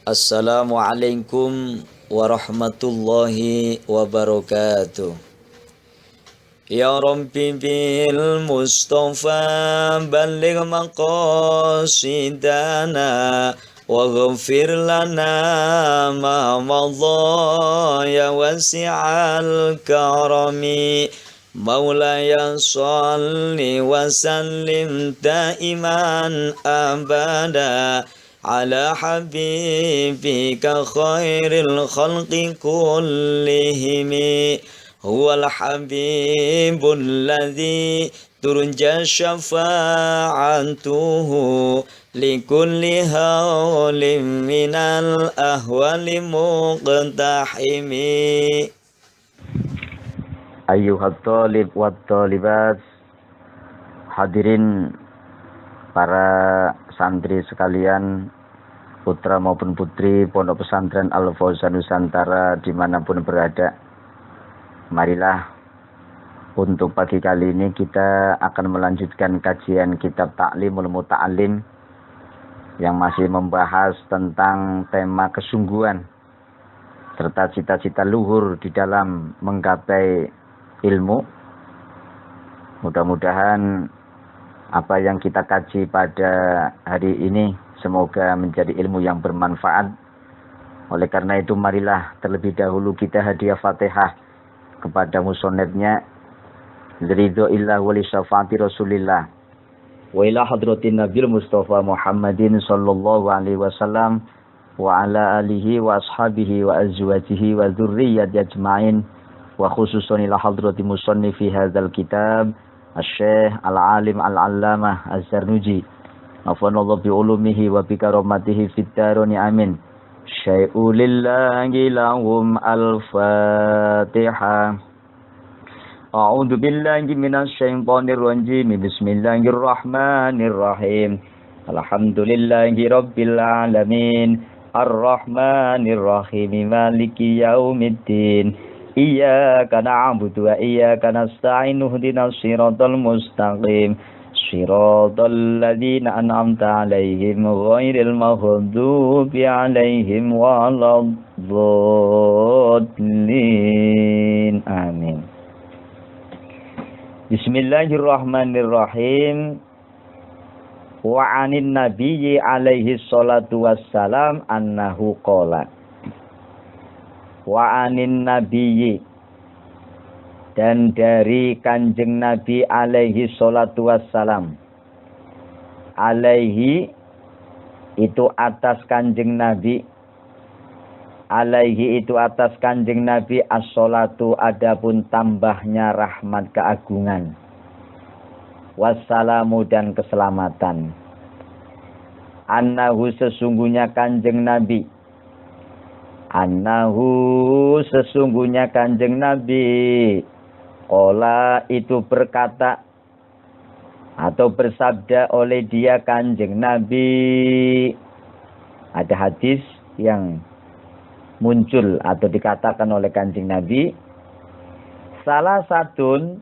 Assalamualaikum warahmatullahi wabarakatuh. Ya Rabbi bil Mustafa balligh maqasidana waghfir lana ma madha ya wasi'al karami. Maulaya salli wa sallim daiman abada ala habibika khairil khalqi kullihimi. Huwal habibul ladzi turja syafa'atuhu likulli hawlim minal ahwali muqtahimi. Ayyuhat talib wat talibat, hadirin para santri sekalian, putra maupun putri Pondok Pesantren Al-Fauzan Nusantara dimanapun berada. Marilah untuk pagi kali ini kita akan melanjutkan kajian kitab Ta'limul Muta'allim yang masih membahas tentang tema kesungguhan serta cita-cita luhur di dalam menggapai ilmu. Mudah-mudahan apa yang kita kaji pada hari ini semoga menjadi ilmu yang bermanfaat. Oleh karena itu marilah terlebih dahulu kita hadiah Fatihah kepada musonetnya ridho illah wali syafaati rasulillah wa ila hadratin nabil mustafa Muhammadin sallallahu alaihi wasallam wa ala alihi wa ashabihi wa azwajihi wa dzurriyyati ajmain wa khususan ila hadrati musannifi hadzal kitab asy-syekh al-alim al-allamah az-Zarnuji afanallahu bi ulumihi wa bi karamatihi fid daroni amin. Syai'ulillahi lahum al-fatihah. A'udzu billahi minasy syaithanir rajim. Bismillahirrahmanirrahim. Alhamdulillahi rabbil alamin. Ar-rahmanir rahim. Maliki yaumiddin. Iyyaka na'budu wa iyyaka nasta'in. Ihdinas siratal mustaqim. Shiratal ladzina an'amta 'alaihim ghairil maghdubi 'alaihim waladdallin. Amin. Bismillahirrahmanirrahim. Wa 'anin nabiyyi 'alaihi sholatu wassalam annahu qala. Wa 'anin nabiyyi, dan dari Kanjeng Nabi alaihi sholatu wassalam. Alaihi itu atas Kanjeng Nabi. Alaihi itu atas Kanjeng Nabi as-sholatu adapun tambahnya rahmat keagungan. Wassalamu dan keselamatan. Annahu sesungguhnya Kanjeng Nabi. Annahu sesungguhnya Kanjeng Nabi. Qala itu berkata atau bersabda oleh dia Kanjeng Nabi. Ada hadis yang muncul atau dikatakan oleh Kanjeng Nabi. Salah satun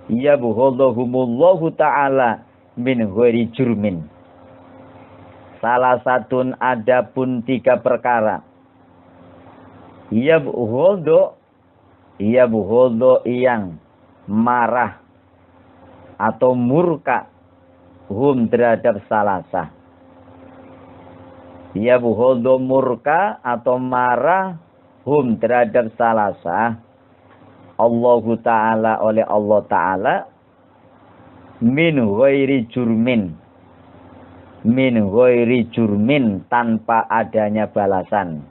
yabghadhumullahu ta'ala min ghairi jurmin. Salah satun adapun 3 perkara. Yabghadhu yang marah atau murka hum terhadap salasa. Yabghadhu murka atau marah hum terhadap salasa. Allahu Ta'ala oleh Allah Ta'ala min ghairi jurmin. Min ghairi jurmin tanpa adanya balasan.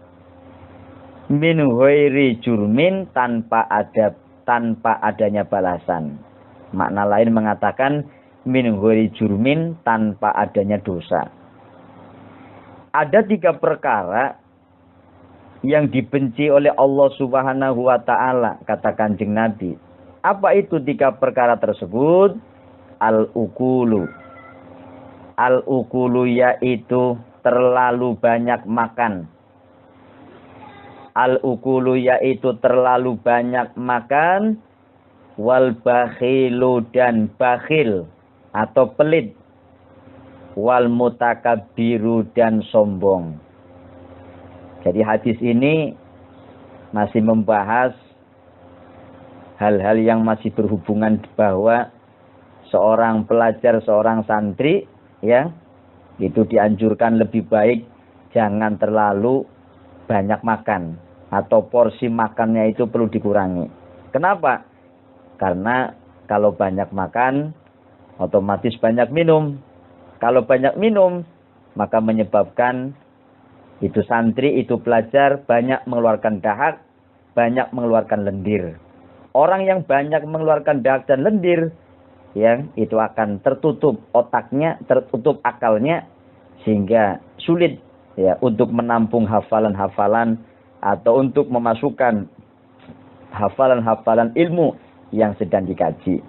Min ghairi jurmin tanpa adanya balasan. Makna lain mengatakan min ghairi jurmin tanpa adanya dosa. Ada 3 perkara yang dibenci oleh Allah Subhanahu wa Ta'ala, kata Kanjeng Nabi. Apa itu 3 perkara tersebut? Al-ukulu. Al-ukulu yaitu terlalu banyak makan. Al-ukulu yaitu terlalu banyak makan. Wal bakhilu dan bakhil atau pelit. Wal mutakabbiru dan sombong. Jadi hadis ini masih membahas hal-hal yang masih berhubungan bahwa seorang pelajar, seorang santri, ya, itu dianjurkan lebih baik jangan terlalu banyak makan, atau porsi makannya itu perlu dikurangi. Kenapa? Karena kalau banyak makan, otomatis banyak minum. Kalau banyak minum, maka menyebabkan itu santri, itu pelajar banyak mengeluarkan dahak, banyak mengeluarkan lendir. Orang yang banyak mengeluarkan dahak dan lendir, ya, itu akan tertutup otaknya, tertutup akalnya, sehingga sulit, ya, untuk menampung hafalan-hafalan atau untuk memasukkan hafalan-hafalan ilmu yang sedang dikaji.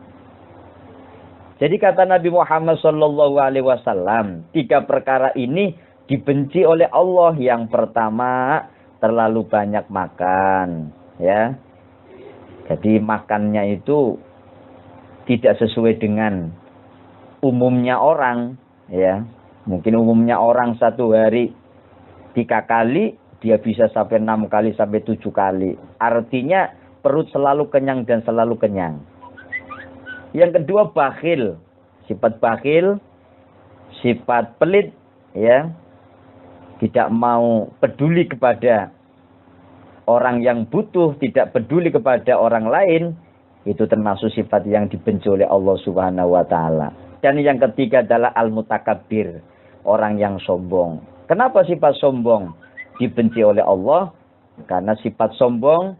Jadi kata Nabi Muhammad SAW, 3 perkara ini dibenci oleh Allah. Yang pertama, terlalu banyak makan, ya. Jadi makannya itu tidak sesuai dengan umumnya orang, ya. Mungkin umumnya orang 1 hari 3 kali, dia bisa sampai 6 kali sampai 7 kali. Artinya perut selalu kenyang dan selalu kenyang. Yang kedua, bakhil. Sifat bakhil, sifat pelit, ya. Tidak mau peduli kepada orang yang butuh, tidak peduli kepada orang lain, itu termasuk sifat yang dibenci oleh Allah Subhanahu wa taala. Dan yang ketiga adalah al-mutakabbir, orang yang sombong. Kenapa sifat sombong dibenci oleh Allah? Karena sifat sombong,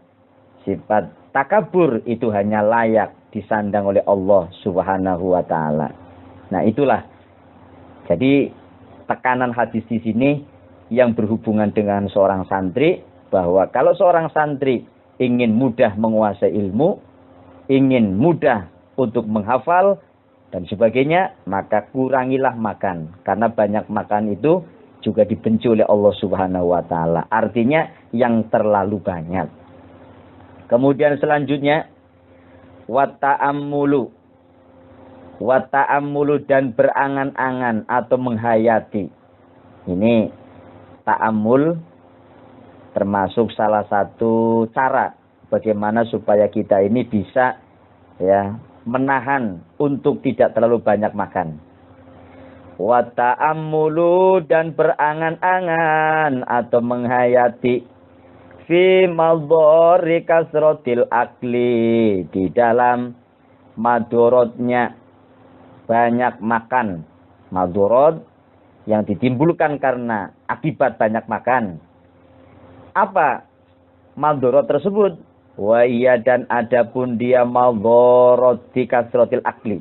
sifat takabur itu hanya layak disandang oleh Allah Subhanahu wa taala. Nah, itulah. Jadi tekanan hadis di sini yang berhubungan dengan seorang santri, bahwa kalau seorang santri ingin mudah menguasai ilmu, ingin mudah untuk menghafal dan sebagainya, maka kurangilah makan. Karena banyak makan itu juga dibenci oleh Allah Subhanahu wa taala. Artinya yang terlalu banyak. Kemudian selanjutnya, wata'ammulu. Wata'ammulu dan berangan-angan atau menghayati. Ini ta'ammul termasuk salah satu cara bagaimana supaya kita ini bisa, ya, menahan untuk tidak terlalu banyak makan. Wa ta'ammulu dan berangan-angan atau menghayati fi madhari kasratil akli, di dalam madorotnya banyak makan. Madorot yang ditimbulkan karena akibat banyak makan. Apa madorot tersebut? Wa iya, dan adapun dia madorot di kasratil akli.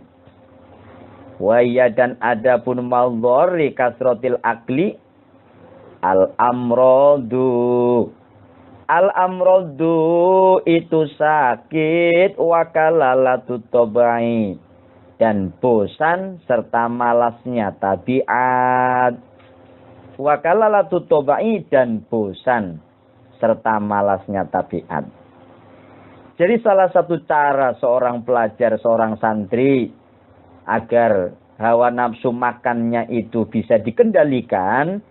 Wa iya, dan adapun madhari kasratil akli, al-amrodu. Al-amrodu itu sakit, wa kalalatu tobai, dan bosan serta malasnya tabiat. Wa kalalatu tobai, dan bosan serta malasnya tabiat. Jadi salah satu cara seorang pelajar, seorang santri agar hawa nafsu makannya itu bisa dikendalikan,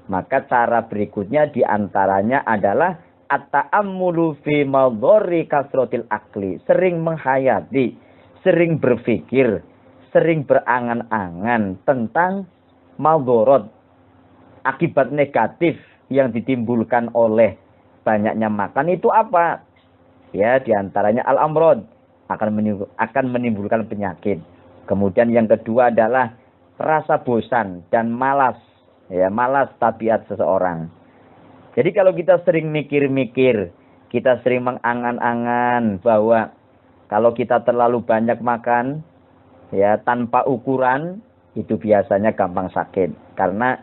maka cara berikutnya diantaranya adalah at-ta'ammulu fi madhari kasratil akli. Sering menghayati, sering berpikir, sering berangan-angan tentang madharat, akibat negatif yang ditimbulkan oleh banyaknya makan itu apa? Ya, diantaranya al-amrod, akan menimbulkan penyakit. Kemudian yang kedua adalah rasa bosan dan malas, ya, malas tabiat seseorang. Jadi kalau kita sering mikir-mikir, kita sering mengangan-angan bahwa kalau kita terlalu banyak makan, ya, tanpa ukuran, itu biasanya gampang sakit. Karena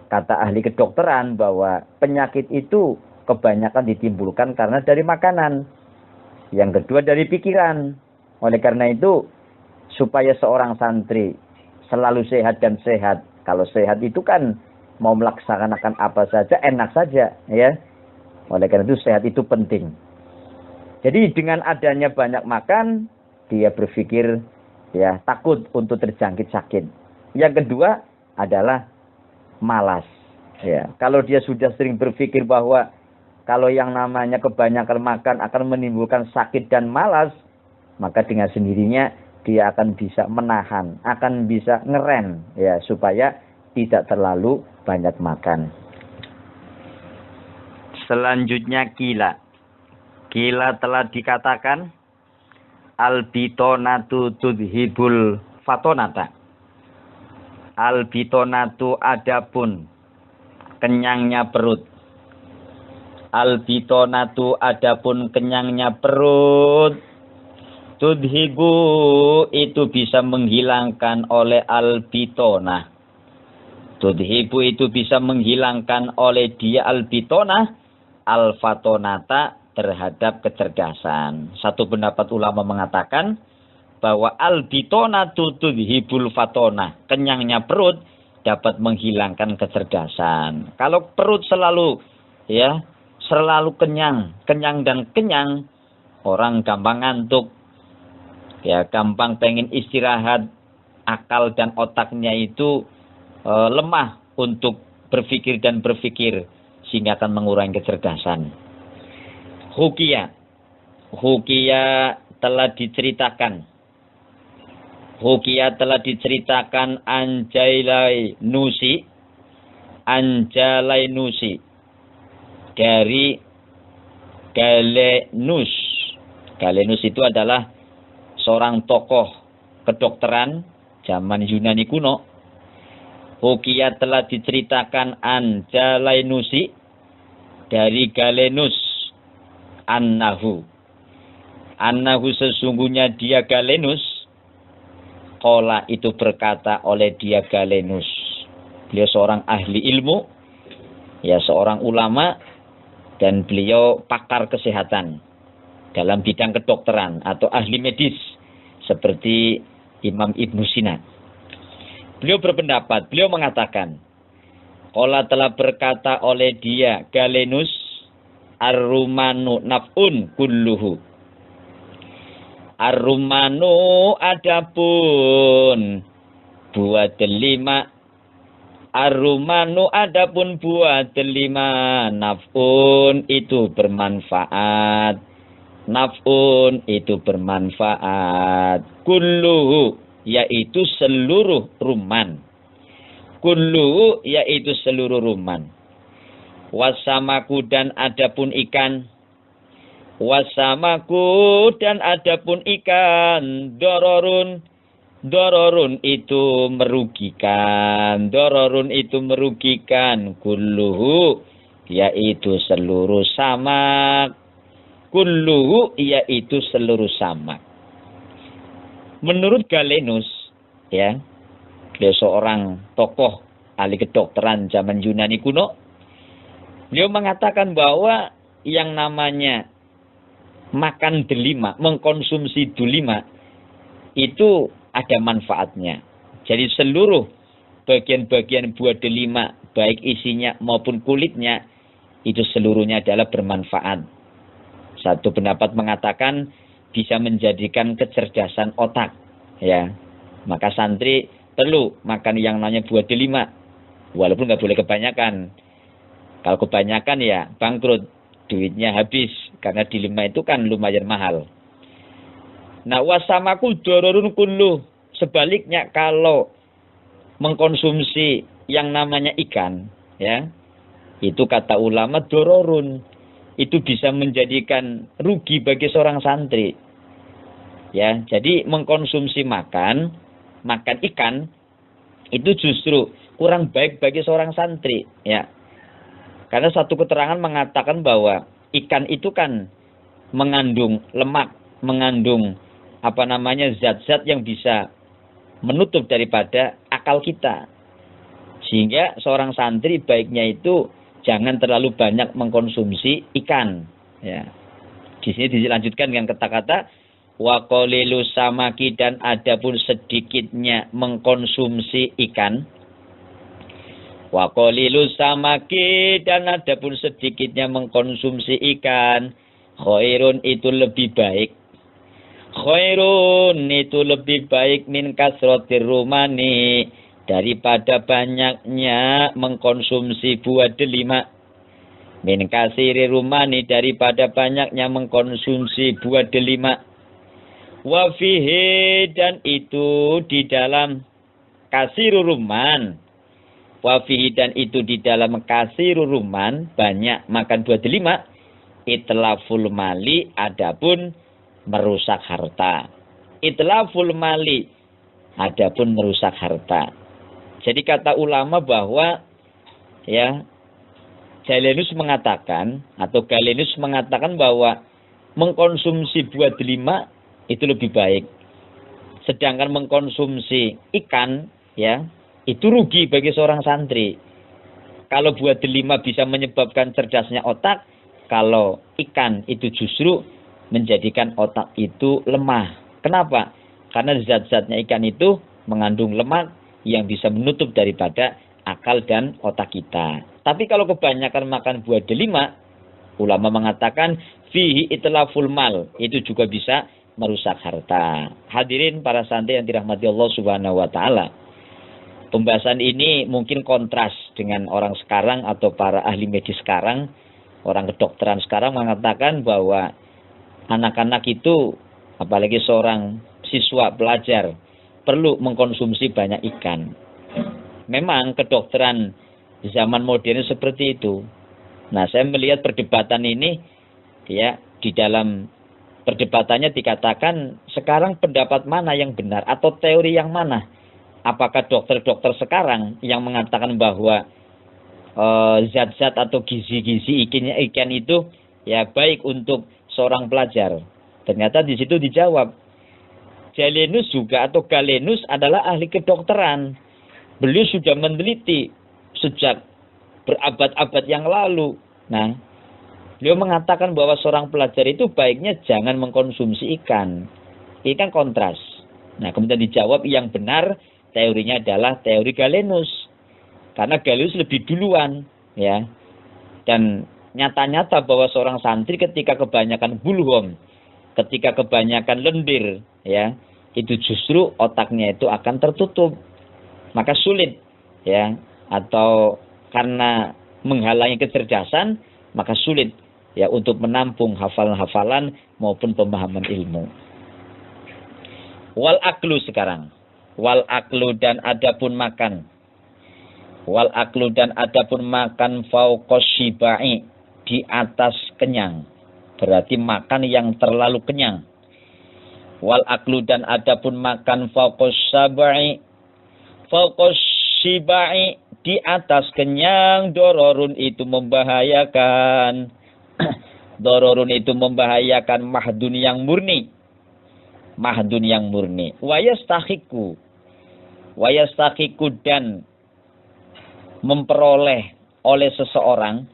kata ahli kedokteran bahwa penyakit itu kebanyakan ditimbulkan karena dari makanan. Yang kedua dari pikiran. Oleh karena itu, supaya seorang santri selalu sehat dan sehat. Kalau sehat itu kan mau melaksanakan apa saja enak saja, ya. Oleh karena itu sehat itu penting. Jadi dengan adanya banyak makan, dia berpikir, ya, takut untuk terjangkit sakit. Yang kedua adalah malas. Ya, kalau dia sudah sering berpikir bahwa kalau yang namanya kebanyakan makan akan menimbulkan sakit dan malas, maka dengan sendirinya dia akan bisa menahan, akan bisa ngerem ya supaya tidak terlalu banyak makan. Selanjutnya kila. Kila telah dikatakan albitonatu tudhibul fatonata. Albitonatu adapun kenyangnya perut. Albitonatu adapun kenyangnya perut. Tudhibu itu bisa menghilangkan oleh albitona. Tudhibu itu bisa menghilangkan oleh dia albitona alfatonata terhadap kecerdasan. Satu pendapat ulama mengatakan bahwa albitonatu tudhibul fatona. Kenyangnya perut dapat menghilangkan kecerdasan. Kalau perut selalu kenyang dan kenyang, orang gampang ngantuk. Ya, gampang pengen istirahat, akal dan otaknya itu lemah untuk berpikir sehingga akan mengurangi kecerdasan. Hukia telah diceritakan Anjalai Nusi dari Galenus. Galenus itu adalah seorang tokoh kedokteran zaman Yunani kuno. Hukia telah diceritakan Anjalai Nusi dari Galenus annahu sesungguhnya dia Galenus qala itu berkata oleh dia Galenus. Beliau seorang ahli ilmu, ya seorang ulama, dan beliau pakar kesehatan dalam bidang kedokteran atau ahli medis seperti Imam Ibnu Sina. Beliau berpendapat, beliau mengatakan, qala telah berkata oleh dia Galenus, ar-rumanu naf'un kulluhu. Ar-rumanu adapun buah delima. Ar-rumanu adapun buah delima. Naf'un itu bermanfaat. Naf'un itu bermanfaat. Kulluhu yaitu seluruh rumman. Kulluhu yaitu seluruh rumman. Wasamaku dan adapun ikan. Wasamaku dan adapun ikan. Dororun itu merugikan. Dororun itu merugikan. Kulluhu yaitu seluruh samak. Kulluhu yaitu seluruh samak. Menurut Galenus, ya, beliau seorang tokoh ahli kedokteran zaman Yunani kuno. Beliau mengatakan bahwa yang namanya makan delima, mengkonsumsi delima, itu ada manfaatnya. Jadi seluruh bagian-bagian buah delima, baik isinya maupun kulitnya, itu seluruhnya adalah bermanfaat. Satu pendapat mengatakan bisa menjadikan kecerdasan otak, ya. Maka santri perlu makan yang namanya buah delima, walaupun nggak boleh kebanyakan. Kalau kebanyakan ya bangkrut, duitnya habis, karena delima itu kan lumayan mahal. Nah, wasamaku dororun kullu. Sebaliknya kalau mengkonsumsi yang namanya ikan, ya, itu kata ulama dororun. Itu bisa menjadikan rugi bagi seorang santri. Ya, jadi mengkonsumsi makan ikan itu justru kurang baik bagi seorang santri, ya. Karena satu keterangan mengatakan bahwa ikan itu kan mengandung lemak, mengandung zat-zat yang bisa menutup daripada akal kita. Sehingga seorang santri baiknya itu jangan terlalu banyak mengkonsumsi ikan, ya. Di sini dilanjutkan dengan kata-kata wa qalilu samaki, dan adapun sedikitnya mengkonsumsi ikan. Wa qalilu samaki, dan adapun sedikitnya mengkonsumsi ikan. Khairun itu lebih baik. Khairun itu lebih baik min kasratir rumani, daripada banyaknya mengkonsumsi buah delima. Min kasiri rumani, daripada banyaknya mengkonsumsi buah delima. Wa fihi, dan itu di dalam kasiru ruman. Wa fihi, dan itu di dalam kasiru ruman, banyak makan buah delima. Itlaful mali, adapun merusak harta. Itlaful mali, adapun merusak harta. Jadi kata ulama bahwa ya, Galenus mengatakan atau Galenus mengatakan bahwa mengkonsumsi buah delima itu lebih baik. Sedangkan mengkonsumsi ikan ya, itu rugi bagi seorang santri. Kalau buah delima bisa menyebabkan cerdasnya otak, kalau ikan itu justru menjadikan otak itu lemah. Kenapa? Karena zat-zatnya ikan itu mengandung lemak yang bisa menutup daripada akal dan otak kita. Tapi kalau kebanyakan makan buah delima, ulama mengatakan fihi itlaful mal, itu juga bisa merusak harta. Hadirin para santri yang dirahmati Allah Subhanahu wa taala. Pembahasan ini mungkin kontras dengan orang sekarang atau para ahli medis sekarang, orang kedokteran sekarang mengatakan bahwa anak-anak itu, apalagi seorang siswa pelajar, perlu mengkonsumsi banyak ikan. Memang kedokteran zaman modern seperti itu. Nah, saya melihat perdebatan ini ya, di dalam perdebatannya dikatakan sekarang pendapat mana yang benar atau teori yang mana? Apakah dokter-dokter sekarang yang mengatakan bahwa zat-zat atau gizi-gizi ikan itu ya baik untuk seorang pelajar? Ternyata di situ dijawab, Galenus juga atau Galenus adalah ahli kedokteran. Beliau sudah meneliti sejak berabad-abad yang lalu. Nah, beliau mengatakan bahwa seorang pelajar itu baiknya jangan mengkonsumsi ikan. Ini kan kontras. Nah, kemudian dijawab yang benar teorinya adalah teori Galenus. Karena Galenus lebih duluan, ya. Dan nyata-nyata bahwa seorang santri ketika kebanyakan bulghom, ketika kebanyakan lendir, ya, itu justru otaknya itu akan tertutup, maka sulit, ya, atau karena menghalangi kecerdasan, maka sulit, ya, untuk menampung hafalan-hafalan maupun pemahaman ilmu. Wal aklu sekarang, wal aklu dan adapun makan, wal aklu dan adapun makan fauqos shibai, di atas kenyang. Berarti makan yang terlalu kenyang. Wal aklu dan adapun makan fauqos sabai, fauqos shibai, di atas kenyang, dororun itu membahayakan. Dororun itu membahayakan mahdun yang murni. Mahdun yang murni. Wayastahiku dan memperoleh oleh seseorang.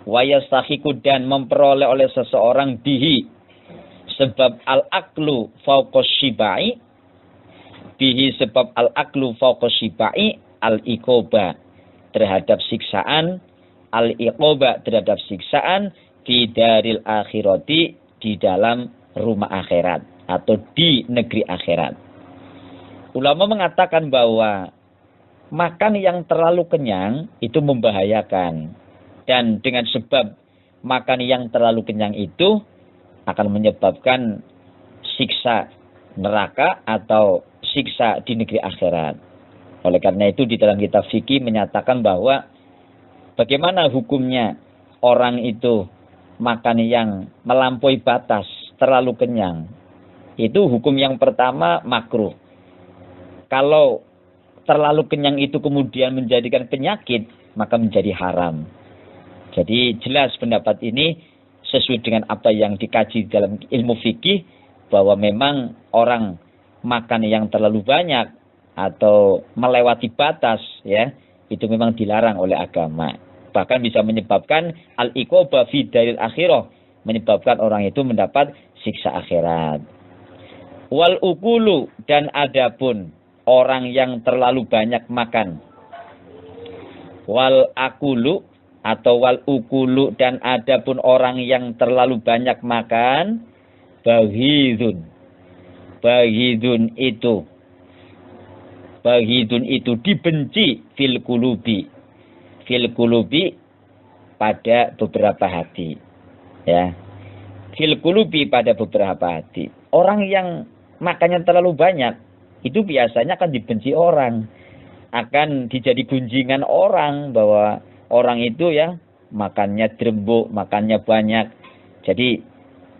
Wayastahiku dan memperoleh oleh seseorang bihi, sebab al-aklu fauqos shibai, bihi sebab al-aklu fauqos shibai, al-iqoba terhadap siksaan, al-iqoba terhadap siksaan, di daril akhirati, di dalam rumah akhirat atau di negeri akhirat. Ulama mengatakan bahwa makan yang terlalu kenyang itu membahayakan. Dan dengan sebab makan yang terlalu kenyang itu akan menyebabkan siksa neraka atau siksa di negeri akhirat. Oleh karena itu di dalam kitab fikih menyatakan bahwa bagaimana hukumnya orang itu makan yang melampaui batas, terlalu kenyang. Itu hukum yang pertama makruh. Kalau terlalu kenyang itu kemudian menjadikan penyakit, maka menjadi haram. Jadi jelas pendapat ini sesuai dengan apa yang dikaji dalam ilmu fikih, bahwa memang orang makan yang terlalu banyak atau melewati batas, ya, itu memang dilarang oleh agama. Bahkan bisa menyebabkan al-iqoba fi daril akhirah, menyebabkan orang itu mendapat siksa akhirat. Wal ukulu dan adapun orang yang terlalu banyak makan. Wal akulu atau wal ukulu dan adapun orang yang terlalu banyak makan, baghidun. Baghidun itu Baghidun itu dibenci fil qulubi. Fil qulubi pada beberapa hati. Ya. Fil qulubi pada beberapa hati. Orang yang makannya terlalu banyak itu biasanya akan dibenci orang. Akan dijadi gunjingan orang bahwa orang itu ya makannya drembuk, makannya banyak. Jadi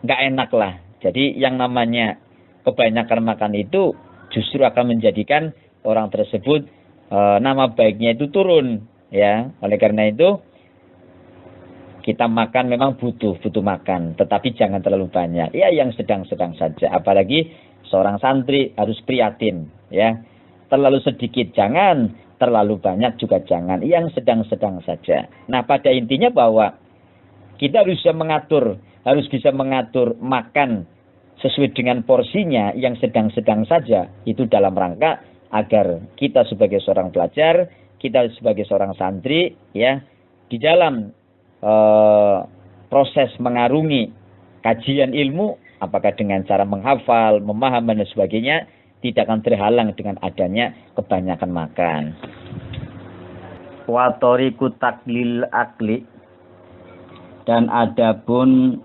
nggak enak lah. Jadi yang namanya kebanyakan makan itu justru akan menjadikan orang tersebut nama baiknya itu turun, ya. Oleh karena itu kita makan memang butuh makan, tetapi jangan terlalu banyak. Ya yang sedang-sedang saja. Apalagi seorang santri harus prihatin, ya. Terlalu sedikit jangan, terlalu banyak juga jangan. Yang sedang-sedang saja. Nah, pada intinya bahwa kita harus bisa mengatur makan sesuai dengan porsinya yang sedang-sedang saja. Itu dalam rangka agar kita sebagai seorang pelajar, kita sebagai seorang santri, ya, di dalam proses mengarungi kajian ilmu, apakah dengan cara menghafal, memahami dan sebagainya, tidak akan terhalang dengan adanya kebanyakan makan. Wa tariqu taklil akli, dan adapun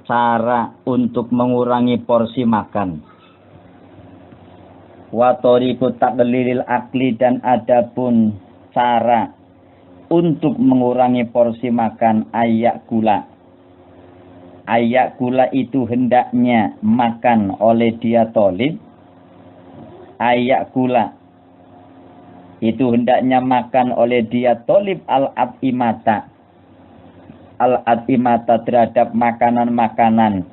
cara untuk mengurangi porsi makan. Wa tariqu taklilil akli, dan adapun cara untuk mengurangi porsi makan ayak gula. Ayak gula itu hendaknya makan oleh dia tolib. Ayak gula itu hendaknya makan oleh dia tolib al-at'imata. Al-at'imata terhadap makanan-makanan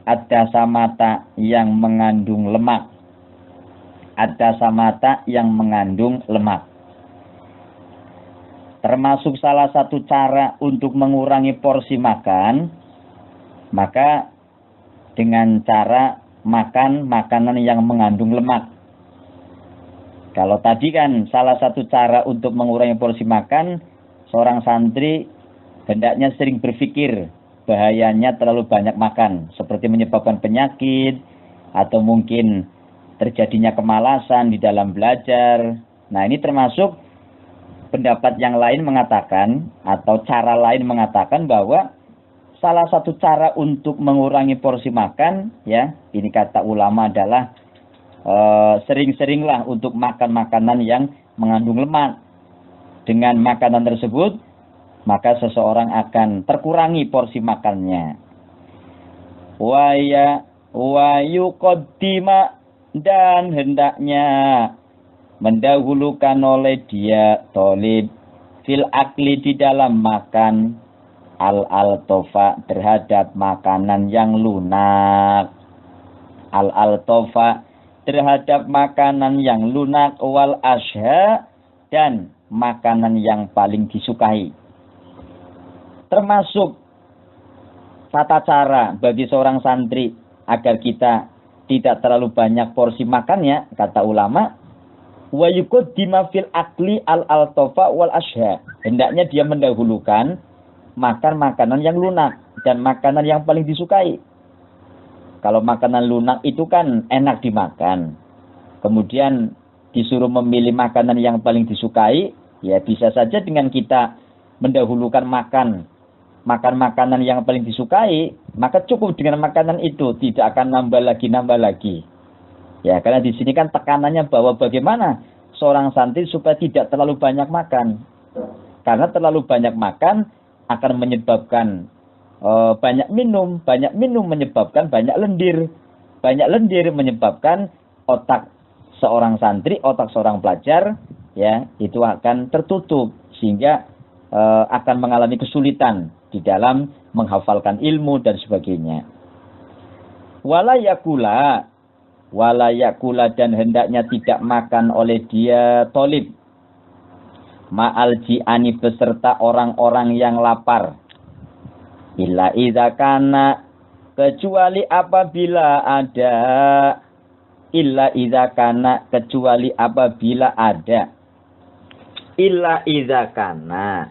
ada samata yang mengandung lemak. Ada samata yang mengandung lemak. Termasuk salah satu cara untuk mengurangi porsi makan, maka dengan cara makan makanan yang mengandung lemak. Kalau tadi kan salah satu cara untuk mengurangi porsi makan, seorang santri hendaknya sering berpikir bahayanya terlalu banyak makan, seperti menyebabkan penyakit, atau mungkin terjadinya kemalasan di dalam belajar. Nah, ini termasuk pendapat yang lain mengatakan, atau cara lain mengatakan bahwa salah satu cara untuk mengurangi porsi makan, ya, ini kata ulama adalah sering-seringlah untuk makan makanan yang mengandung lemak. Dengan makanan tersebut, maka seseorang akan terkurangi porsi makannya. Wa yuqaddima, dan hendaknya mendahulukan oleh dia tolib fil akli di dalam makan al-altofa terhadap makanan yang lunak. Al-altofa terhadap makanan yang lunak, wal asha, dan makanan yang paling disukai. Termasuk tata cara bagi seorang santri agar kita tidak terlalu banyak porsi makannya, kata ulama, wa yuqaddima fil akli al-altofa wal asha. Hendaknya dia mendahulukan makan makanan yang lunak dan makanan yang paling disukai. Kalau makanan lunak itu kan enak dimakan. Kemudian disuruh memilih makanan yang paling disukai, ya bisa saja dengan kita mendahulukan makan makanan yang paling disukai, maka cukup dengan makanan itu, tidak akan nambah lagi. Ya, karena di sini kan tekanannya bahwa bagaimana seorang santri supaya tidak terlalu banyak makan. Karena terlalu banyak makan akan menyebabkan banyak minum menyebabkan banyak lendir. Banyak lendir menyebabkan otak seorang santri, otak seorang pelajar, ya, itu akan tertutup sehingga akan mengalami kesulitan di dalam menghafalkan ilmu dan sebagainya. Wala yakula, dan hendaknya tidak makan oleh dia tolib ma'al ji'ani, beserta orang-orang yang lapar. Illa idza kana, kecuali apabila ada. Illa idza kana, kecuali apabila ada. Illa idza kana,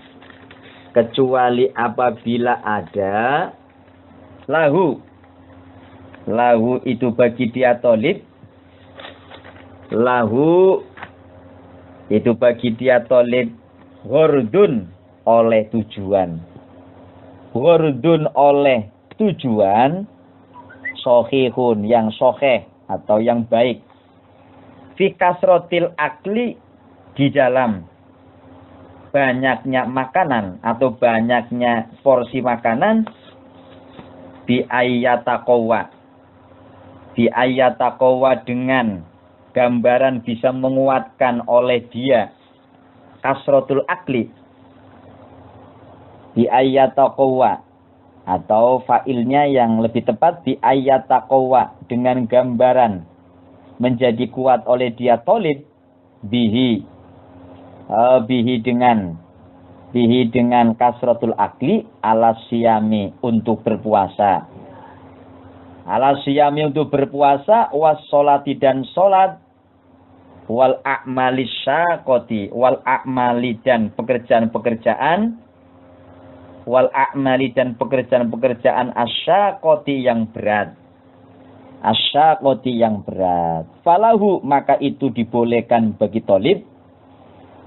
kecuali apabila ada. Lahu itu bagi dia tolib. Lahu Itu bagi dia tolib ghordun oleh tujuan. Ghordun oleh tujuan, sohihun yang soheh atau yang baik. Fi kasrotil akli, di dalam banyaknya makanan atau banyaknya porsi makanan, bi ayyataqwa. Bi ayyataqwa dengan gambaran bisa menguatkan oleh dia kasrotul akli. Bi ayyataqwa atau fa'ilnya yang lebih tepat bi ayyataqwa, dengan gambaran menjadi kuat oleh dia tolib bihi dengan kasratul akli ala siyami, untuk berpuasa. Ala siyami, untuk berpuasa, was sholati, dan sholat, wal a'mali syaqoti, wal a'mali, dan pekerjaan-pekerjaan, wal a'mali, dan pekerjaan-pekerjaan asyaqoti, yang berat. Asyaqoti, yang berat. Falahu, maka itu dibolehkan bagi tolib.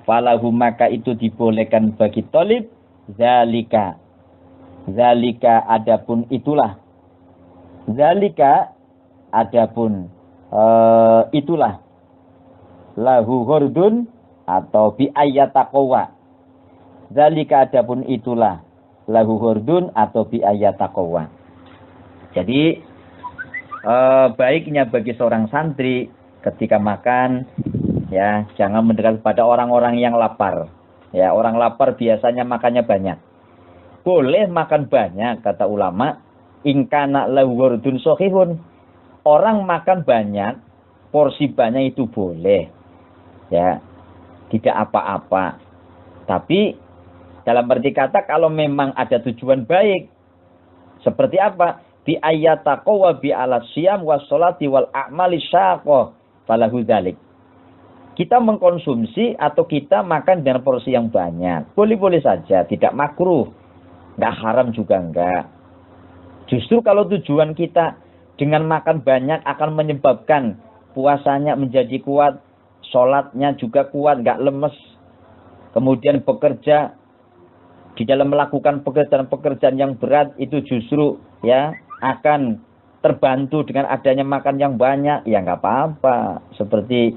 Falahu, maka itu dibolehkan bagi tolib. Zalika adapun itulah. Zalika adapun itulah. Lahu ghordun atau bi ayyataqwa. Zalika adapun itulah. Lahu ghordun atau bi ayyataqwa. Jadi baiknya bagi seorang santri ketika makan, ya, jangan mendekat pada orang-orang yang lapar. Ya, orang lapar biasanya makannya banyak. Boleh makan banyak, kata ulama, ingkana lahu ghordun sohihun. Orang makan banyak, porsi banyak itu boleh. Ya, tidak apa-apa. Tapi dalam arti kata kalau memang ada tujuan baik. Seperti apa? Bi ayyataqwa bi ala siyam was sholati wal a'mali syaqah falahu dzalik. Kita mengkonsumsi atau kita makan dengan porsi yang banyak, boleh-boleh saja, tidak makruh, nggak haram juga enggak. Justru kalau tujuan kita dengan makan banyak akan menyebabkan puasanya menjadi kuat, sholatnya juga kuat, nggak lemes, kemudian bekerja di dalam melakukan pekerjaan-pekerjaan yang berat, itu justru ya akan terbantu dengan adanya makan yang banyak, ya nggak apa-apa. Seperti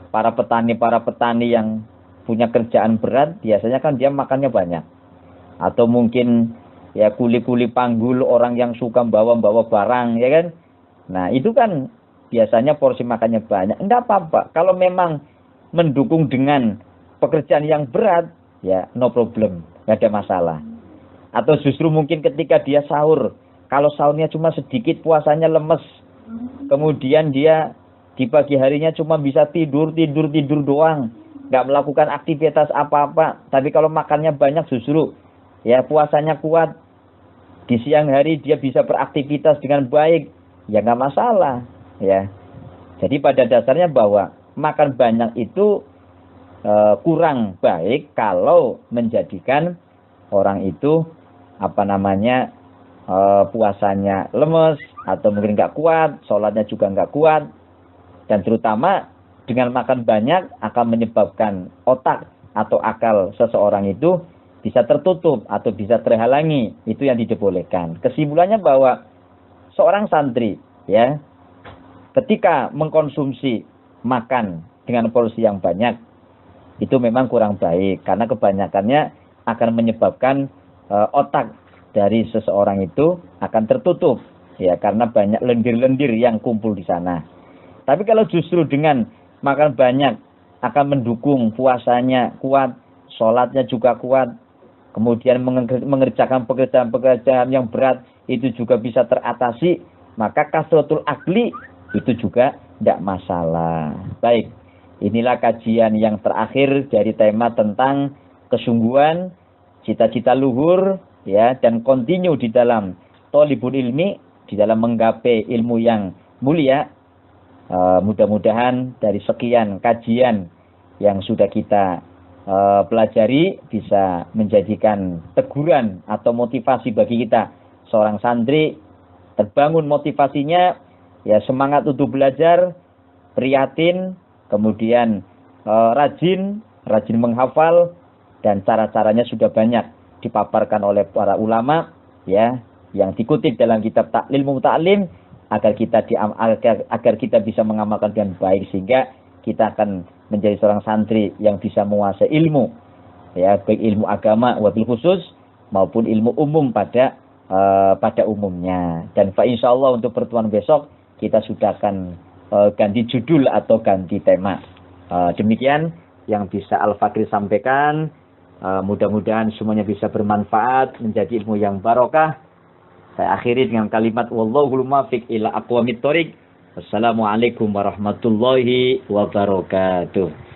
para petani yang punya kerjaan berat, biasanya kan dia makannya banyak. Atau mungkin ya kuli-kuli panggul, orang yang suka bawa-bawa barang, ya kan. Nah itu kan biasanya porsi makannya banyak, enggak apa-apa. Kalau memang mendukung dengan pekerjaan yang berat, ya no problem, nggak ada masalah. Atau justru mungkin ketika dia sahur, kalau sahurnya cuma sedikit, puasanya lemes, kemudian dia di pagi harinya cuma bisa tidur doang, nggak melakukan aktivitas apa-apa. Tapi kalau makannya banyak justru ya puasanya kuat. Di siang hari dia bisa beraktivitas dengan baik, ya nggak masalah. Ya, jadi pada dasarnya bahwa makan banyak itu kurang baik kalau menjadikan orang itu puasanya lemes atau mungkin nggak kuat, sholatnya juga nggak kuat. Dan terutama dengan makan banyak akan menyebabkan otak atau akal seseorang itu bisa tertutup atau bisa terhalangi. Itu yang dibolehkan. Kesimpulannya bahwa seorang santri ya ketika mengkonsumsi makan dengan porsi yang banyak itu memang kurang baik, karena kebanyakannya akan menyebabkan otak dari seseorang itu akan tertutup ya, karena banyak lendir-lendir yang kumpul di sana. Tapi kalau justru dengan makan banyak akan mendukung puasanya kuat, sholatnya juga kuat, kemudian mengerjakan pekerjaan-pekerjaan yang berat itu juga bisa teratasi, maka kasratul akli itu juga tidak masalah. Baik, inilah kajian yang terakhir dari tema tentang kesungguhan, cita-cita luhur, ya, dan kontinu di dalam thalibul ilmi, di dalam menggapai ilmu yang mulia. Mudah-mudahan dari sekian kajian yang sudah kita pelajari bisa menjadikan teguran atau motivasi bagi kita seorang santri, terbangun motivasinya, ya semangat untuk belajar, prihatin, kemudian rajin menghafal, dan cara-caranya sudah banyak dipaparkan oleh para ulama ya, yang dikutip dalam kitab Ta'lil Ta'lim, agar kita bisa mengamalkan dengan baik, sehingga kita akan menjadi seorang santri yang bisa menguasai ilmu ya, baik ilmu agama wabil khusus maupun ilmu umum pada umumnya. Dan insyaallah untuk pertemuan besok kita sudah akan ganti judul atau ganti tema. Demikian yang bisa Al-Fakri sampaikan. Mudah-mudahan semuanya bisa bermanfaat, menjadi ilmu yang barokah. Saya akhiri dengan kalimat wallahul muwaffiq ila aqwamit thoriq. Wassalamualaikum warahmatullahi wabarakatuh.